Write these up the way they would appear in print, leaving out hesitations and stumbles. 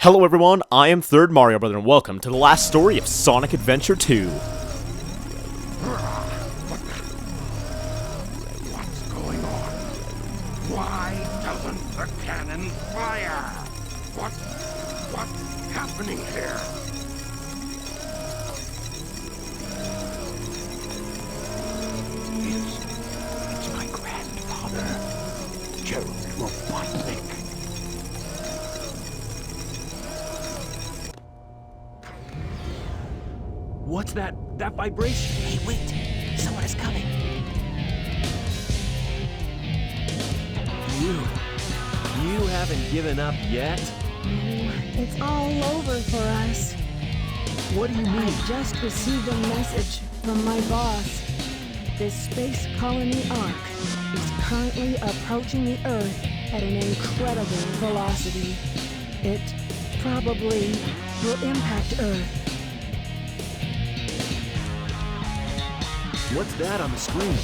Hello everyone, I am Third Mario Brother and welcome to the last story of Sonic Adventure 2. What's going on? Why doesn't the cannon fire? What's happening here? It's my grandfather, Gerald. What's that vibration? Hey, wait! Someone is coming! You haven't given up yet? It's all over for us. What do you mean? I just received a message from my boss. This space colony Ark is currently approaching the Earth at an incredible velocity. It probably will impact Earth. What's that on the screen?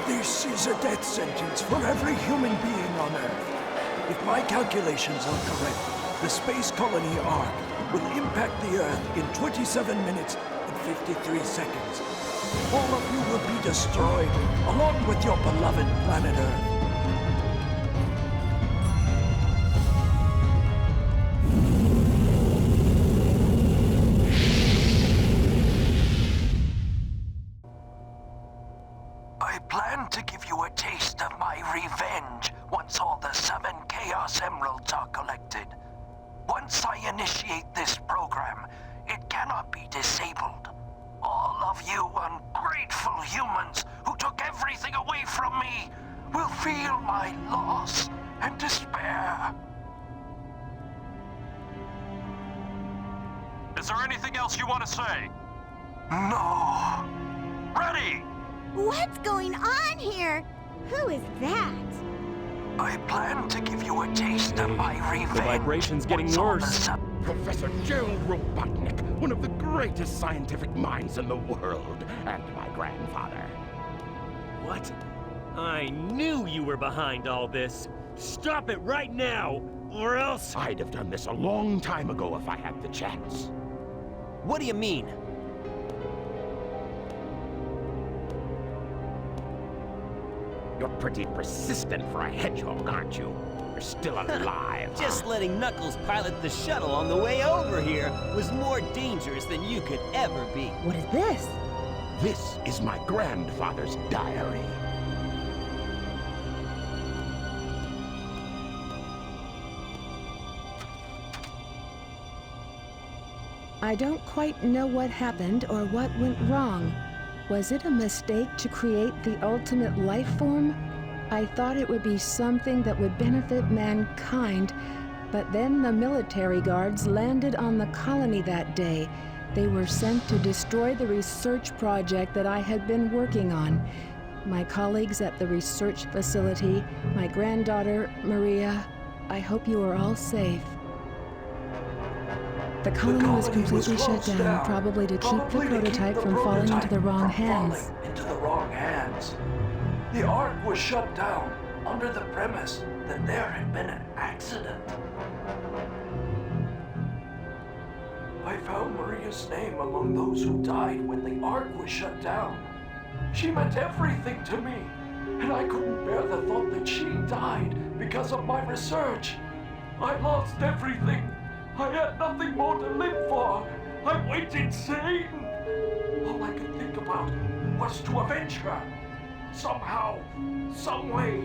This is a death sentence for every human being on Earth. If my calculations are correct, the space colony Ark will impact the Earth in 27 minutes and 53 seconds. All of you will be destroyed, along with your beloved planet Earth. I plan to give you a taste of my revenge once all the 7 Chaos Emeralds are collected. Once I initiate this program, it cannot be disabled. All of you ungrateful humans who took everything away from me will feel my loss and despair. Is there anything else you want to say? No. Ready! What's going on here? Who is that? I plan to give you a taste of my revenge. The vibration's getting once all the worse. Professor Gerald Robotnik, one of the greatest scientific minds in the world, and my grandfather. What? I knew you were behind all this. Stop it right now, or else... I'd have done this a long time ago if I had the chance. What do you mean? You're pretty persistent for a hedgehog, aren't you? You're still alive. Just letting Knuckles pilot the shuttle on the way over here was more dangerous than you could ever be. What is this? This is my grandfather's diary. I don't quite know what happened or what went wrong. Was it a mistake to create the ultimate life form? I thought it would be something that would benefit mankind, but then the military guards landed on the colony that day. They were sent to destroy the research project that I had been working on. My colleagues at the research facility, my granddaughter, Maria, I hope you are all safe. The colony was completely shut down, probably to keep the prototype from falling into the wrong hands. The Ark was shut down under the premise that there had been an accident. I found Maria's name among those who died when the Ark was shut down. She meant everything to me, and I couldn't bear the thought that she died because of my research. I lost everything. I had nothing more to live for. I went insane. All I could think about was to avenge her. Somehow, some way.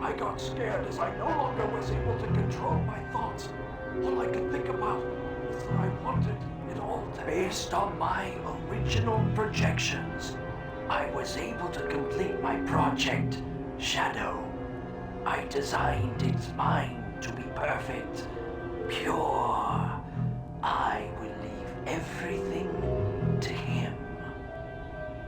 I got scared as I no longer was able to control my thoughts. All I could think about was that I wanted it all to be. Based on my original projections, I was able to complete my project, Shadow. I designed its mind to be perfect, pure. I will leave everything to him.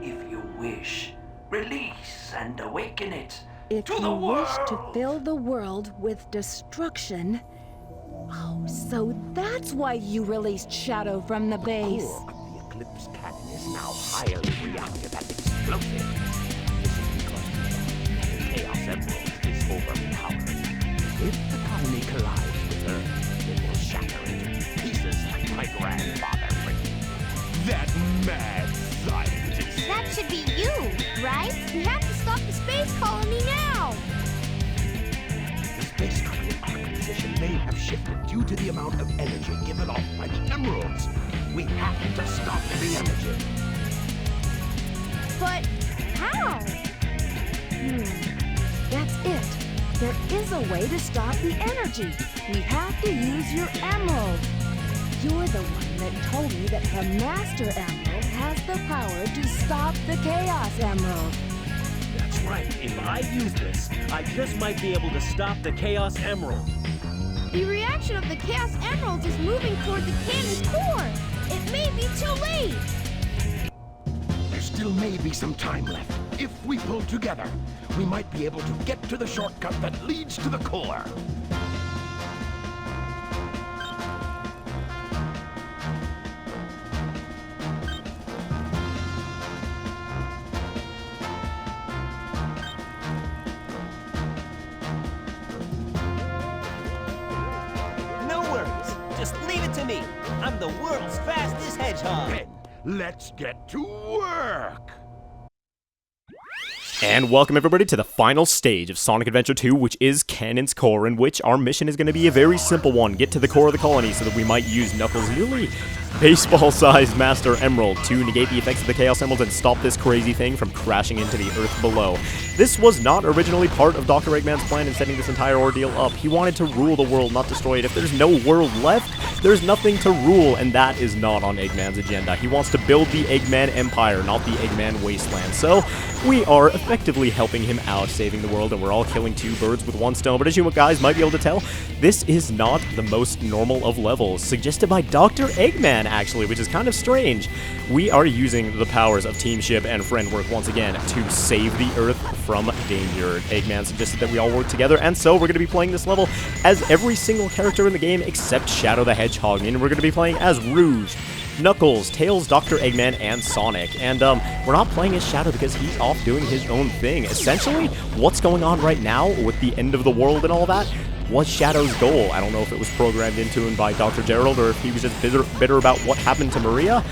If you wish, release and awaken it If to you the world. wish to fill the world with destruction... Oh, so that's why you released Shadow from the base. The core of the Eclipse cannon is now highly reactive and explosive. This is because the Chaos Emerald is overpowered. If the colony collides with Earth, it will shatter into pieces like my grandfather. That mad scientist. That should be you, right? We have to stop the space colony now. The space colony arc position may have shifted due to the amount of energy given off by the emeralds. We have to stop the energy. But how? That's it. There is a way to stop the energy. We have to use your emerald. You're the one that told me that the Master Emerald has the power to stop the Chaos Emerald. That's right. If I use this, I just might be able to stop the Chaos Emerald. The reaction of the Chaos Emeralds is moving toward the cannon's core. It may be too late. There still may be some time left. If we pull together, we might be able to get to the shortcut that leads to the core. No worries. Just leave it to me. I'm the world's fastest hedgehog. Then, let's get to work! And welcome everybody to the final stage of Sonic Adventure 2, which is Cannon's Core, in which our mission is going to be a very simple one. Get to the core of the colony so that we might use Knuckles' newly baseball-sized Master Emerald to negate the effects of the Chaos Emeralds and stop this crazy thing from crashing into the Earth below. This was not originally part of Dr. Eggman's plan in setting this entire ordeal up. He wanted to rule the world, not destroy it. If there's no world left, there's nothing to rule, and that is not on Eggman's agenda. He wants to build the Eggman Empire, not the Eggman Wasteland. So, we are effectively helping him out, saving the world, and we're all killing two birds with one stone. But as you guys might be able to tell, this is not the most normal of levels, suggested by Dr. Eggman, actually, which is kind of strange. We are using the powers of teamship and friendwork once again to save the Earth from danger. Eggman suggested that we all work together, and so we're going to be playing this level as every single character in the game except Shadow the Hedgehog, and we're going to be playing as Rouge, Knuckles, Tails, Dr. Eggman, and Sonic. And we're not playing as Shadow because he's off doing his own thing. Essentially, what's going on right now with the end of the world and all that was Shadow's goal. I don't know if it was programmed into him by Dr. Gerald or if he was just bitter about what happened to Maria,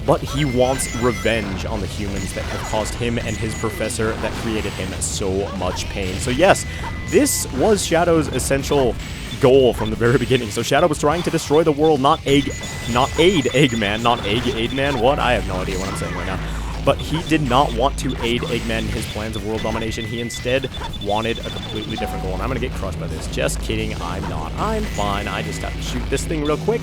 but he wants revenge on the humans that have caused him and his professor that created him so much pain. So yes, this was Shadow's essential goal from the very beginning. So Shadow was trying to destroy the world, not aid Eggman. What? I have no idea what I'm saying right now. But he did not want to aid Eggman in his plans of world domination. He instead wanted a completely different goal. And I'm going to get crushed by this. Just kidding. I'm not. I'm fine. I just have to shoot this thing real quick.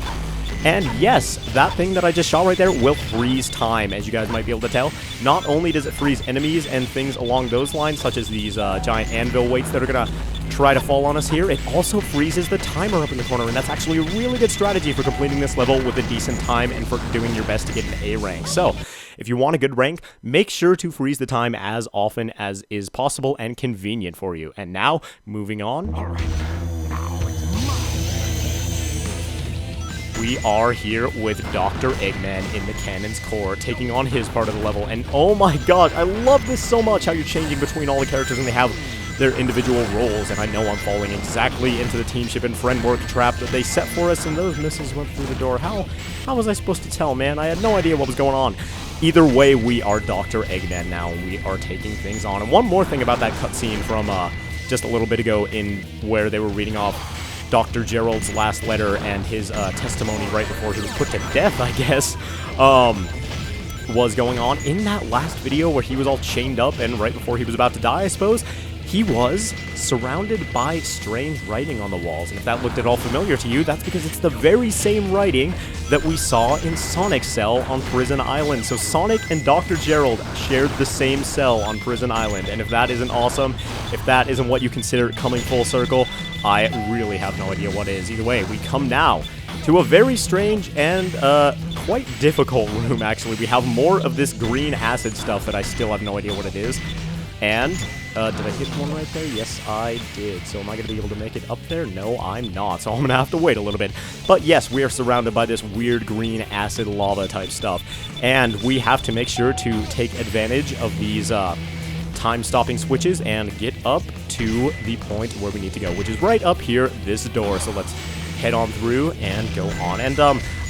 And yes, that thing that I just shot right there will freeze time, as you guys might be able to tell. Not only does it freeze enemies and things along those lines, such as these giant anvil weights that are going to try to fall on us here, it also freezes the timer up in the corner, and that's actually a really good strategy for completing this level with a decent time and for doing your best to get an A rank. So, if you want a good rank, make sure to freeze the time as often as is possible and convenient for you. And now, moving on. All right, now it's mine. We are here with Dr. Eggman in the Cannon's Core, taking on his part of the level. And oh my god, I love this so much, how you're changing between all the characters and they have their individual roles. And I know I'm falling exactly into the teamship and friendwork trap that they set for us, and those missiles went through the door. How was I supposed to tell, man? I had no idea what was going on. Either way, we are Dr. Eggman now, and we are taking things on. And one more thing about that cutscene from just a little bit ago, in where they were reading off Dr. Gerald's last letter and his testimony right before he was put to death, I guess, was going on. In that last video where he was all chained up and right before he was about to die, I suppose, he was surrounded by strange writing on the walls. And if that looked at all familiar to you, that's because it's the very same writing that we saw in Sonic's cell on Prison Island. So Sonic and Dr. Gerald shared the same cell on Prison Island. And if that isn't awesome, if that isn't what you consider coming full circle, I really have no idea what is. Either way, we come now to a very strange and quite difficult room, actually. We have more of this green acid stuff that I still have no idea what it is. And, did I hit one right there? Yes, I did. So am I going to be able to make it up there? No, I'm not. So I'm going to have to wait a little bit. But yes, we are surrounded by this weird green acid lava type stuff. And we have to make sure to take advantage of these time-stopping switches and get up to the point where we need to go, which is right up here, this door. So let's head on through and go on. And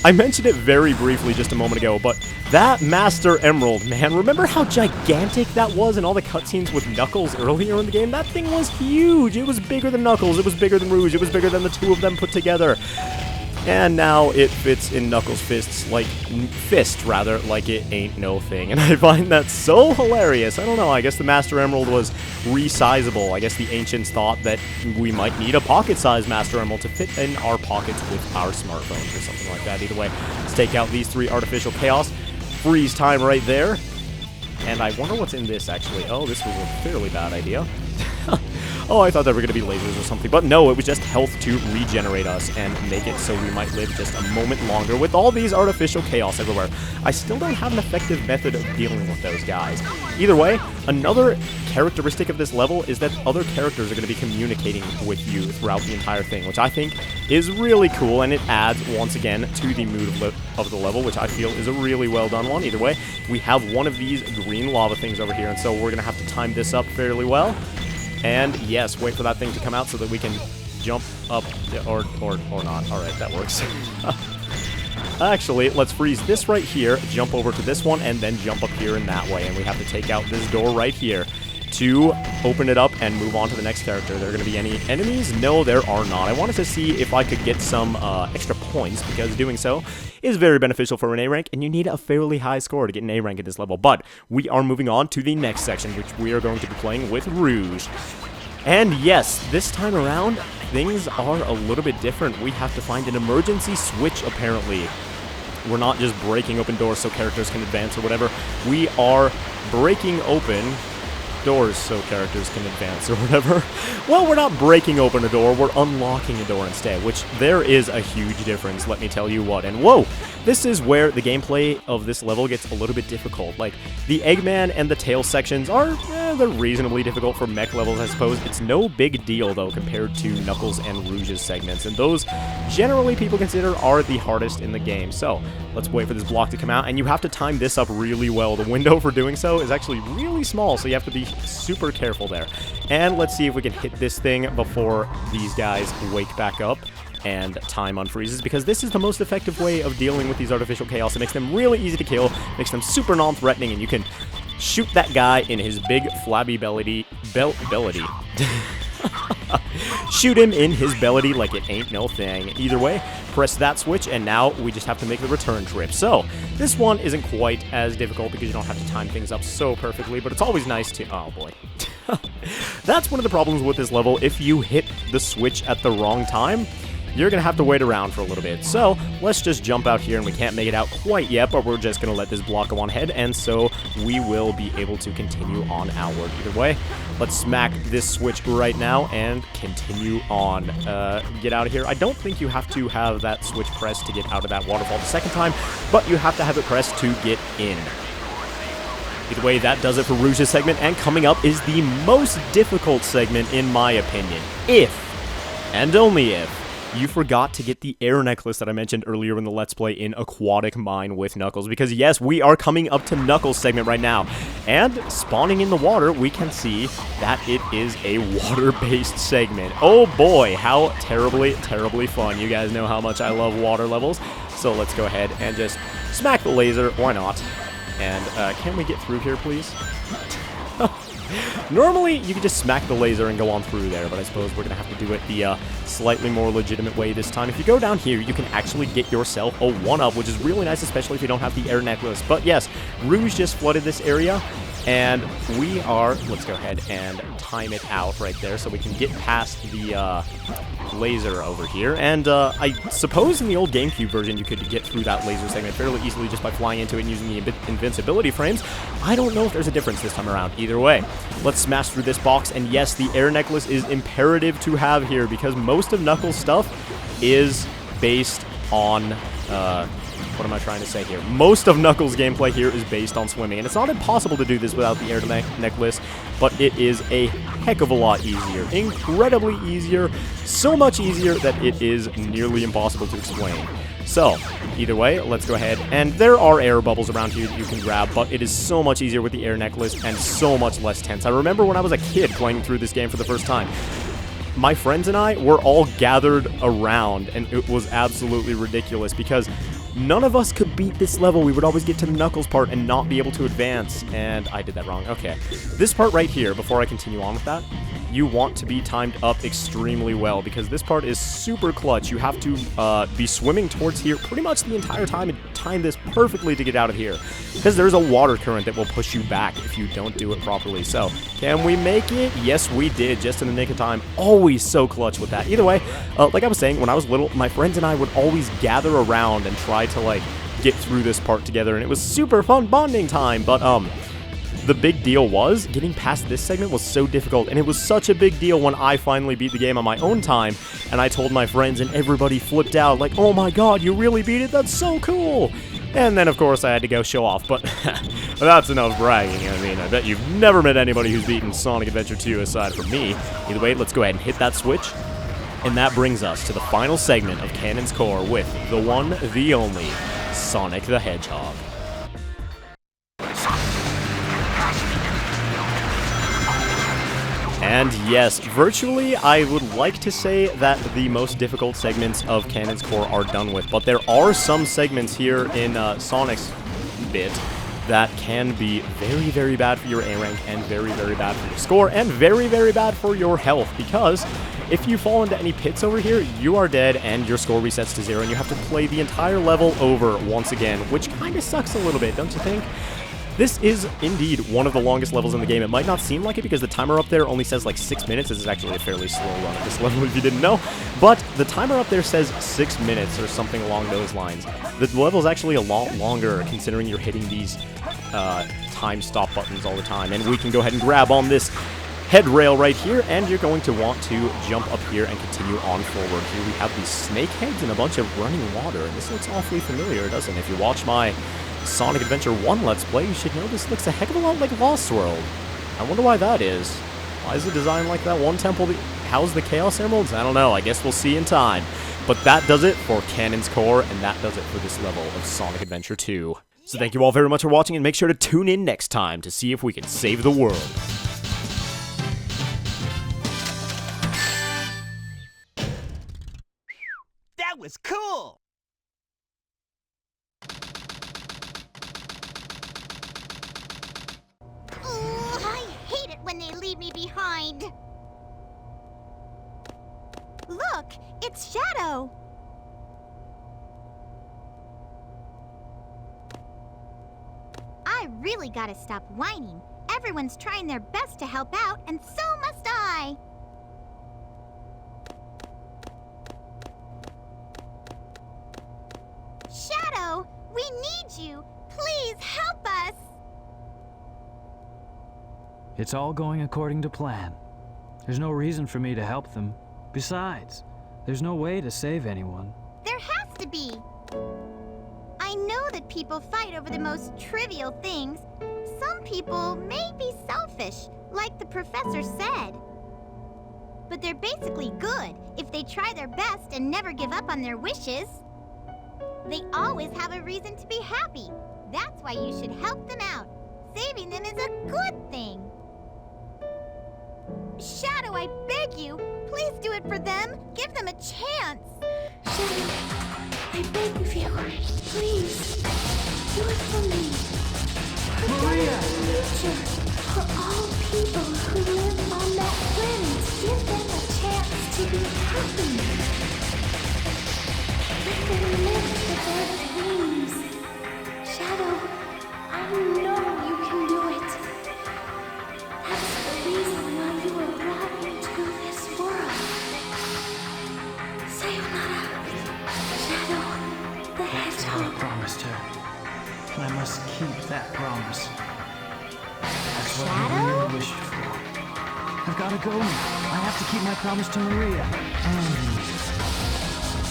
I mentioned it very briefly just a moment ago, but that Master Emerald, man, remember how gigantic that was in all the cutscenes with Knuckles earlier in the game? That thing was huge. It was bigger than Knuckles. It was bigger than Rouge. It was bigger than the two of them put together. And now it fits in Knuckles' fist, like it ain't no thing. And I find that so hilarious. I don't know, I guess the Master Emerald was resizable. I guess the ancients thought that we might need a pocket-sized Master Emerald to fit in our pockets with our smartphones or something like that. Either way, let's take out these 3 artificial chaos. Freeze time right there. And I wonder what's in this, actually. Oh, this was a fairly bad idea. Oh, I thought there were going to be lasers or something, but no, it was just health to regenerate us and make it so we might live just a moment longer with all these artificial chaos everywhere. I still don't have an effective method of dealing with those guys. Either way, another characteristic of this level is that other characters are going to be communicating with you throughout the entire thing, which I think is really cool, and it adds, once again, to the mood of the level, which I feel is a really well done one. Either way, we have one of these green lava things over here, and so we're going to have to time this up fairly well. And yes, wait for that thing to come out so that we can jump up, or not. Alright, that works. Actually, let's freeze this right here, jump over to this one, and then jump up here in that way. And we have to take out this door right here to open it up and move on to the next character. Are there going to be any enemies? No, there are not. I wanted to see if I could get some extra points, because doing so is very beneficial for an A rank, and you need a fairly high score to get an A rank at this level. But we are moving on to the next section, which we are going to be playing with Rouge. And yes, this time around, things are a little bit different. We have to find an emergency switch, apparently. We're not just breaking open doors so characters can advance or whatever. We are breaking open doors so characters can advance or whatever. Well, we're not breaking open a door, we're unlocking a door instead, which there is a huge difference, let me tell you what. And whoa, this is where the gameplay of this level gets a little bit difficult. Like, the Eggman and the Tail sections are, they're reasonably difficult for mech levels, I suppose. It's no big deal, though, compared to Knuckles and Rouge's segments, and those, generally, people consider are the hardest in the game. So, let's wait for this block to come out, and you have to time this up really well. The window for doing so is actually really small, so you have to be super careful there. And let's see if we can hit this thing before these guys wake back up and time unfreezes, because this is the most effective way of dealing with these artificial chaos. It makes them really easy to kill, makes them super non-threatening, and you can shoot that guy in his big flabby belly. Shoot him in his belly like it ain't no thing. Either way, press that switch, and now we just have to make the return trip. So, this one isn't quite as difficult because you don't have to time things up so perfectly, but it's always nice to... Oh, boy. That's one of the problems with this level. If you hit the switch at the wrong time, you're going to have to wait around for a little bit. So, let's just jump out here, and we can't make it out quite yet, but we're just going to let this block go on ahead, and so we will be able to continue on outward. Either way, let's smack this switch right now and continue on. Get out of here. I don't think you have to have that switch pressed to get out of that waterfall the second time, but you have to have it pressed to get in. Either way, that does it for Rouge's segment, and coming up is the most difficult segment, in my opinion. If, and only if, you forgot to get the air necklace that I mentioned earlier in the Let's Play in Aquatic Mine with Knuckles, because yes, we are coming up to Knuckles' segment right now, and spawning in the water, we can see that it is a water-based segment. Oh boy, how terribly, terribly fun. You guys know how much I love water levels, so let's go ahead and just smack the laser, why not? And can we get through here, please? Normally, you could just smack the laser and go on through there, but I suppose we're going to have to do it the slightly more legitimate way this time. If you go down here, you can actually get yourself a 1-up, which is really nice, especially if you don't have the air necklace. But yes, Rouge just flooded this area, and we are... Let's go ahead and time it out right there so we can get past the laser over here. And I suppose in the old GameCube version, you could get through that laser segment fairly easily just by flying into it and using the invincibility frames. I don't know if there's a difference this time around. Either way, let's smash through this box. And yes, the air necklace is imperative to have here, because most of Knuckles' stuff is based on... what am I trying to say here? Most of Knuckles' gameplay here is based on swimming, and it's not impossible to do this without the air necklace, but it is a heck of a lot easier. Incredibly easier. So much easier that it is nearly impossible to explain. So, either way, let's go ahead. And there are air bubbles around here that you can grab, but it is so much easier with the air necklace and so much less tense. I remember when I was a kid playing through this game for the first time. My friends and I were all gathered around, and it was absolutely ridiculous because none of us could beat this level. We would always get to the Knuckles part and not be able to advance, and I did that wrong. Okay, this part right here, before I continue on with that, you want to be timed up extremely well because this part is super clutch. You have to be swimming towards here pretty much the entire time and time this perfectly to get out of here because there's a water current that will push you back if you don't do it properly. So, can we make it? Yes, we did, just in the nick of time. Always so clutch with that. Either way, like I was saying, when I was little, my friends and I would always gather around and try to, like, get through this part together, and it was super fun bonding time, but, the big deal was, getting past this segment was so difficult, and it was such a big deal when I finally beat the game on my own time, and I told my friends, and everybody flipped out, like, oh my god, you really beat it? That's so cool! And then, of course, I had to go show off, but that's enough bragging. I mean, I bet you've never met anybody who's beaten Sonic Adventure 2 aside from me. Either way, let's go ahead and hit that switch, and that brings us to the final segment of Canon's Core with the one, the only, Sonic the Hedgehog. And yes, virtually, I would like to say that the most difficult segments of Canon's Core are done with, but there are some segments here in Sonic's bit that can be very, very bad for your A rank, and very, very bad for your score, and very, very bad for your health, because if you fall into any pits over here, you are dead, and your score resets to 0, and you have to play the entire level over once again, which kind of sucks a little bit, don't you think? This is indeed one of the longest levels in the game. It might not seem like it because the timer up there only says like 6 minutes. This is actually a fairly slow run at this level if you didn't know. But the timer up there says 6 minutes or something along those lines. The level is actually a lot longer considering you're hitting these time stop buttons all the time. And we can go ahead and grab on this head rail right here, and you're going to want to jump up here and continue on forward. Here we have these snake heads and a bunch of running water. And this looks awfully familiar, doesn't it? If you watch my Sonic Adventure 1 Let's Play, you should know this looks a heck of a lot like Lost World. I wonder why that is. Why is it designed like that? One temple that housed the Chaos Emeralds? I don't know. I guess we'll see in time. But that does it for Canon's Core, and that does it for this level of Sonic Adventure 2. So thank you all very much for watching, and make sure to tune in next time to see if we can save the world. That was cool! When they leave me behind. Look, it's Shadow. I really gotta stop whining. Everyone's trying their best to help out, and so must I. Shadow, we need you. Please help us. It's all going according to plan. There's no reason for me to help them. Besides, there's no way to save anyone. There has to be. I know that people fight over the most trivial things. Some people may be selfish, like the professor said. But they're basically good if they try their best and never give up on their wishes. They always have a reason to be happy. That's why you should help them out. Saving them is a good thing. Shadow, I beg you, please do it for them. Give them a chance. Shadow, I beg of you, please, do it for me. Maria! For the future, for all people who live on that planet, give them a chance to be happy. Let them live for their dreams. Shadow, I know you can do it. That's the reason why you were brought into this world. Sayonara, Shadow the Hedgehog. I promised her, and I must keep that promise. That's what Maria wished for. I've got to go now. I have to keep my promise to Maria. And